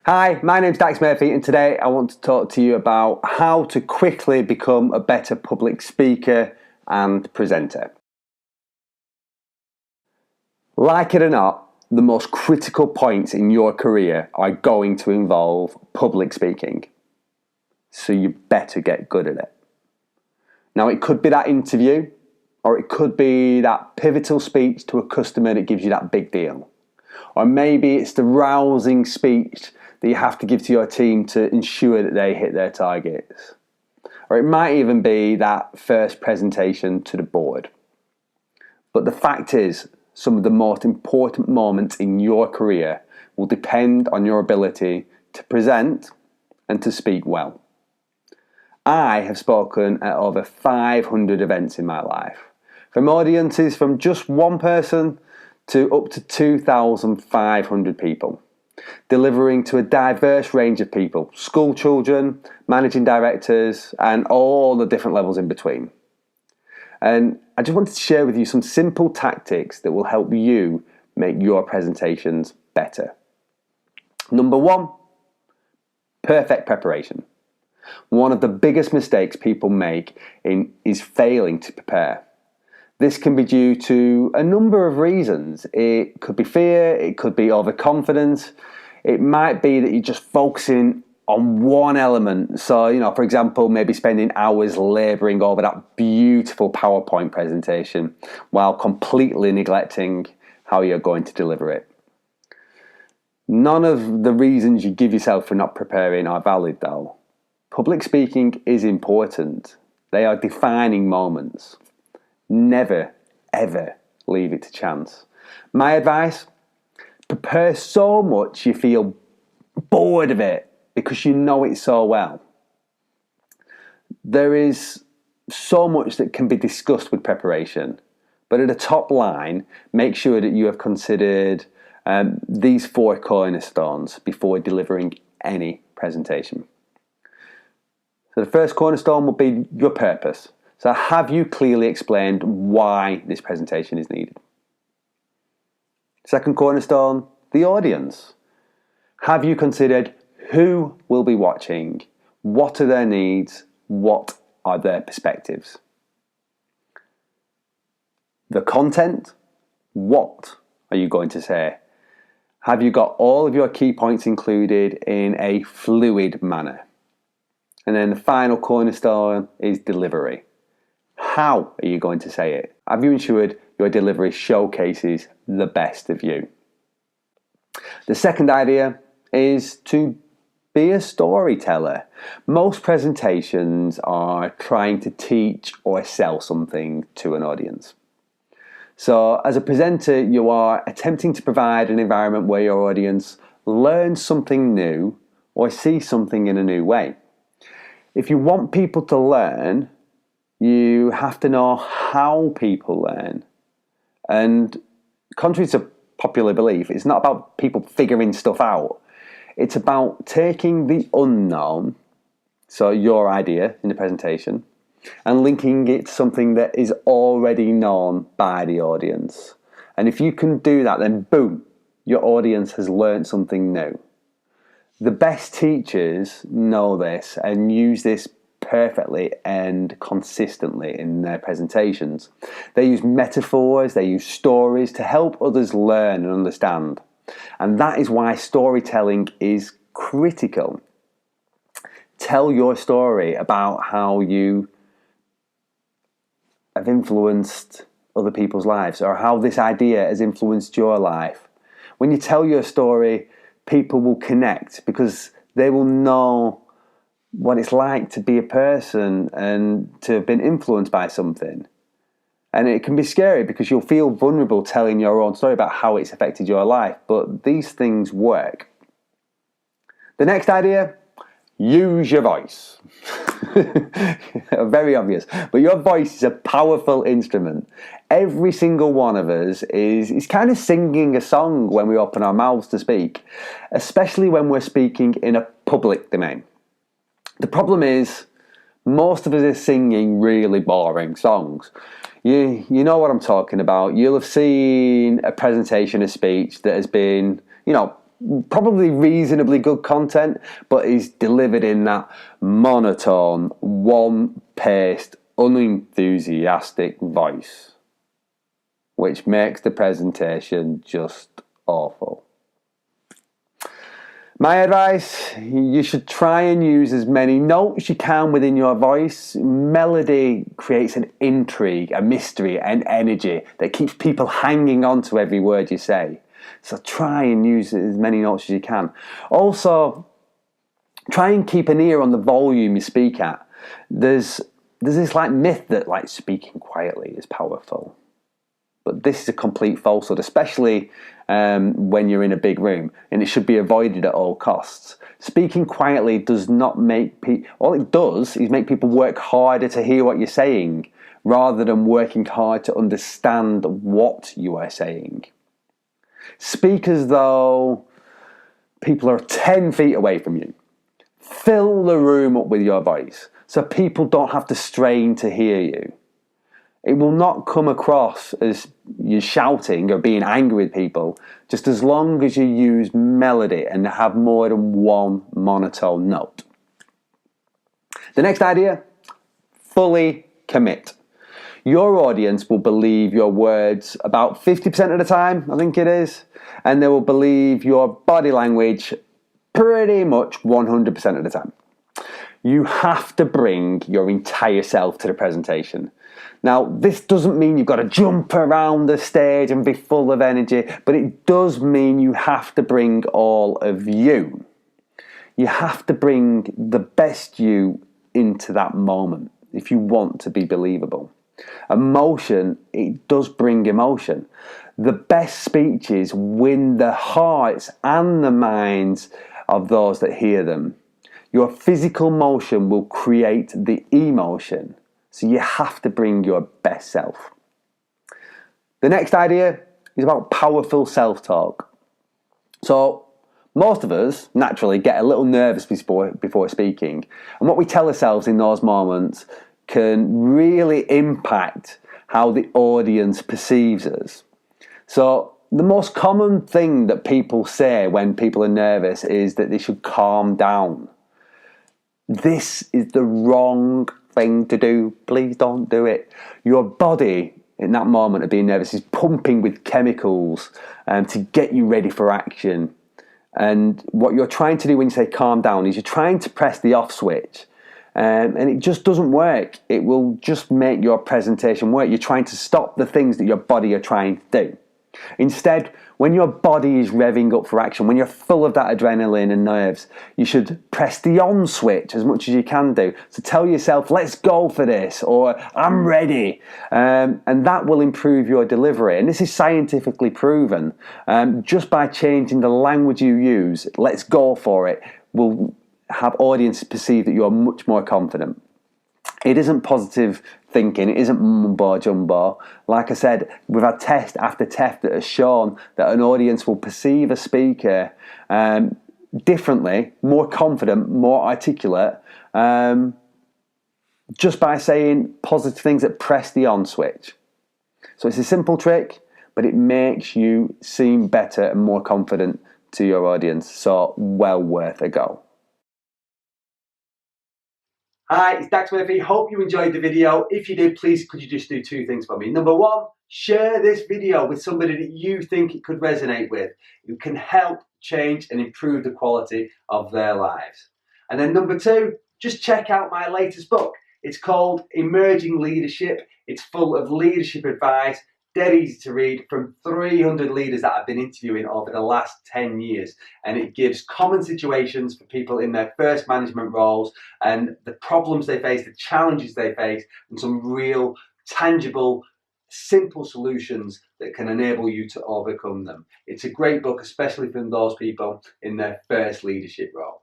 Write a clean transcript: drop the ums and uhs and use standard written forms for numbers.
Hi, my name's Dax Murphy, and today I want to talk to you about how to quickly become a better public speaker and presenter. Like it or not, the most critical points in your career are going to involve public speaking. So you better get good at it. Now, it could be that interview, or it could be that pivotal speech to a customer that gives you that big deal. Or maybe it's the rousing speech that you have to give to your team to ensure that they hit their targets. Or it might even be that first presentation to the board. But the fact is, some of the most important moments in your career will depend on your ability to present and to speak well. I have spoken at over 500 events in my life, from audiences from just one person to up to 2,500 people, delivering to a diverse range of people, school children, managing directors, and all the different levels in between. And I just wanted to share with you some simple tactics that will help you make your presentations better. Number one, perfect preparation. One of the biggest mistakes people make is failing to prepare. This can be due to a number of reasons. It could be fear, it could be overconfidence, it might be that you're just focusing on one element. So, for example, maybe spending hours laboring over that beautiful PowerPoint presentation while completely neglecting how you're going to deliver it. None of the reasons you give yourself for not preparing are valid though. Public speaking is important. They are defining moments. Never, ever leave it to chance. My advice, prepare so much you feel bored of it because you know it so well. There is so much that can be discussed with preparation, but at the top line, make sure that you have considered these 4 cornerstones before delivering any presentation. So the first cornerstone will be your purpose. So have you clearly explained why this presentation is needed? Second cornerstone, the audience. Have you considered who will be watching? What are their needs? What are their perspectives? The content, what are you going to say? Have you got all of your key points included in a fluid manner? And then the final cornerstone is delivery. How are you going to say it? Have you ensured your delivery showcases the best of you? The second idea is to be a storyteller. Most presentations are trying to teach or sell something to an audience. So as a presenter, you are attempting to provide an environment where your audience learns something new or sees something in a new way. If you want people to learn, you have to know how people learn. And contrary to popular belief, it's not about people figuring stuff out. It's about taking the unknown, so your idea in the presentation, and linking it to something that is already known by the audience. And if you can do that, then boom, your audience has learned something new. The best teachers know this and use this perfectly and consistently in their presentations. They use metaphors, they use stories to help others learn and understand. And that is why storytelling is critical. Tell your story about how you have influenced other people's lives or how this idea has influenced your life. When you tell your story, people will connect because they will know what it's like to be a person and to have been influenced by something. And it can be scary because you'll feel vulnerable telling your own story about how it's affected your life, but these things work. The next idea, use your voice. Very obvious, but your voice is a powerful instrument. Every single one of us is kind of singing a song when we open our mouths to speak, especially when we're speaking in a public domain. The problem is, most of us are singing really boring songs. You know what I'm talking about. You'll have seen a presentation, a speech that has been, probably reasonably good content, but is delivered in that monotone, one-paced, unenthusiastic voice, which makes the presentation just awful. My advice, you should try and use as many notes you can within your voice. Melody creates an intrigue, a mystery, and energy that keeps people hanging on to every word you say. So try and use as many notes as you can. Also, try and keep an ear on the volume you speak at. There's this myth that speaking quietly is powerful. But this is a complete falsehood, especially when you're in a big room, and it should be avoided at all costs. Speaking quietly does not make people, all it does is make people work harder to hear what you're saying, rather than working hard to understand what you are saying. Speak as though people are 10 feet away from you. Fill the room up with your voice, so people don't have to strain to hear you. It will not come across as you're shouting or being angry with people, just as long as you use melody and have more than one monotone note. The next idea, fully commit. Your audience will believe your words about 50% of the time, I think it is, and they will believe your body language pretty much 100% of the time. You have to bring your entire self to the presentation. Now, this doesn't mean you've got to jump around the stage and be full of energy, but it does mean you have to bring all of you. You have to bring the best you into that moment if you want to be believable. Emotion, it does bring emotion. The best speeches win the hearts and the minds of those that hear them. Your physical motion will create the emotion. So you have to bring your best self. The next idea is about powerful self-talk. So most of us naturally get a little nervous before speaking. And what we tell ourselves in those moments can really impact how the audience perceives us. So the most common thing that people say when people are nervous is that they should calm down. This is the wrong thing to do. Please don't do it. Your body in that moment of being nervous is pumping with chemicals to get you ready for action. And what you're trying to do when you say calm down is you're trying to press the off switch. And it just doesn't work. It will just make your presentation work. You're trying to stop the things that your body are trying to do. Instead, when your body is revving up for action, when you're full of that adrenaline and nerves, you should press the on switch as much as you can do. So tell yourself, let's go for this, or I'm ready. And that will improve your delivery. And this is scientifically proven. Just by changing the language you use, let's go for it, will have audiences perceive that you're much more confident. It isn't positive thinking, it isn't mumbo jumbo. Like I said, we've had test after test that has shown that an audience will perceive a speaker differently, more confident, more articulate, just by saying positive things that press the on switch. So it's a simple trick, but it makes you seem better and more confident to your audience. So well worth a go. Hi, it's Dax Murphy. Hope you enjoyed the video. If you did, please could you just do two things for me. Number one, share this video with somebody that you think it could resonate with, who can help change and improve the quality of their lives. And then number two, just check out my latest book. It's called Emerging Leadership. It's full of leadership advice, dead easy to read, from 300 leaders that I've been interviewing over the last 10 years. And it gives common situations for people in their first management roles and the problems they face, the challenges they face, and some real, tangible, simple solutions that can enable you to overcome them. It's a great book, especially for those people in their first leadership role.